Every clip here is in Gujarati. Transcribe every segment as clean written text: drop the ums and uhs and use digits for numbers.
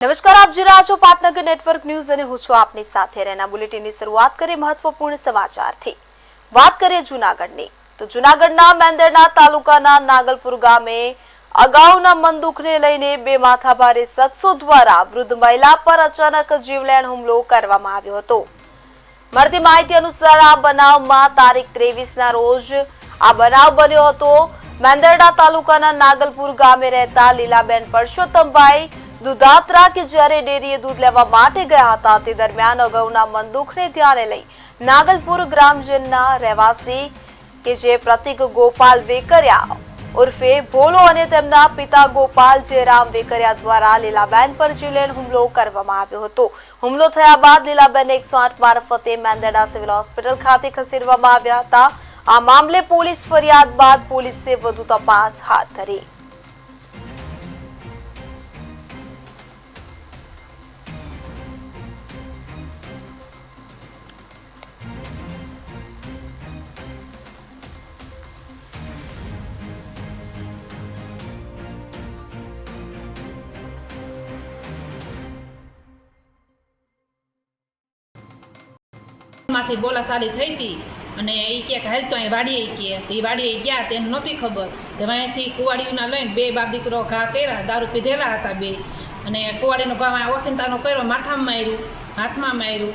નમસ્કાર, આપ જોઈ રહ્યા છો પાટનગર નેટવર્ક ન્યૂઝ અને હું છું આપની સાથે રેના। બુલેટિનની શરૂઆત કરીએ મહત્વપૂર્ણ સમાચારથી। વાત કરીએ જૂનાગઢની તો જૂનાગઢના મેંદરડા તાલુકાના નાગલપુર ગામે અગાઉના મન દુખને લઈને બે માથાભારે શખ્સો દ્વારા વૃદ્ધ મહિલા પર અચાનક જીવલેણ હુમલો કરવામાં આવ્યો હતો। મળતી માહિતી અનુસાર આ બનાવમાં તારીખ 23ના રોજ આ બનાવ બન્યો હતો। મેંદરડા તાલુકાના નાગલપુર ગામે રહેતા લીલાબેન પરસોત્તમભાઈ દુધાત્રા કે જ્યારે ડેરીએ દૂધ લેવા માટે ગયા હતા તે દરમિયાન અગાઉના મન દુખને ધ્યાને લઈ નાગલપુર ગ્રામજનના રહેવાસી કે જે પ્રતિક ગોપાલ વેકરિયા ઉર્ફે ભોલો અને તેમના પિતા ગોપાલ જયરામ વેકરિયા દ્વારા લીલાબેન પર જીવલેણ હુમલો કરવામાં આવ્યો હતો। હુમલો થયા બાદ લીલાબેન 108 મારફતે મેંદરડા સિવિલ હોસ્પિટલ ખાતે ખસેડવામાં આવ્યા હતા। આ મામલે પોલીસ ફરિયાદ બાદ પોલીસે વધુ તપાસ હાથ ધરી। માંથી બોલાચાલી થઈ હતી અને એ કે હાલ તો અહીં વાડીએ કે તે વાડીએ ગયા તેને નહોતી ખબર તે અહીંથી કુવાડીઓના લઈને બે બાપ દીકરો ઘા કર્યા, દારૂ પીધેલા હતા બે, અને કુવાડીનો ઘા ઓસિંતાનો કર્યો, માથામાં માર્યું, હાથમાં માર્યું,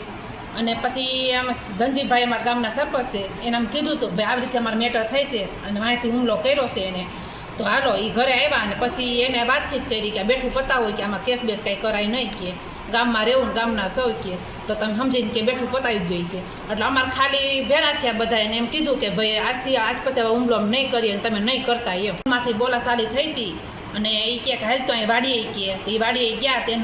અને પછી આમ ધનજીભાઈ અમારા ગામના સરપંચ છે એને આમ કીધું હતું ભાઈ આવી રીતે અમારે મેટર થઈ છે અને અહીંથી હુમલો કર્યો છે એને, તો હાલો એ ઘરે આવ્યા અને પછી એને વાતચીત કરી કે બેઠું પતાવો કે આમાં કેસ બેસ કાંઈ કરાય નહીં કે ગામમાં રહેવું ને ગામના સૌ કે તો તમે સમજીને કે બેઠું પતાવી જોઈએ કે એટલે અમારે ખાલી ભેગા થયા બધા એને એમ કીધું કે ભાઈ આજથી આજ પછી હવે હુમલો નહીં કરીએ અને તમે નહીં કરતા એમ માંથી બોલાચાલી થઈ હતી અને એ કે હાલ તો અહીં વાડીએ કે એ વાડીએ ગયા તેને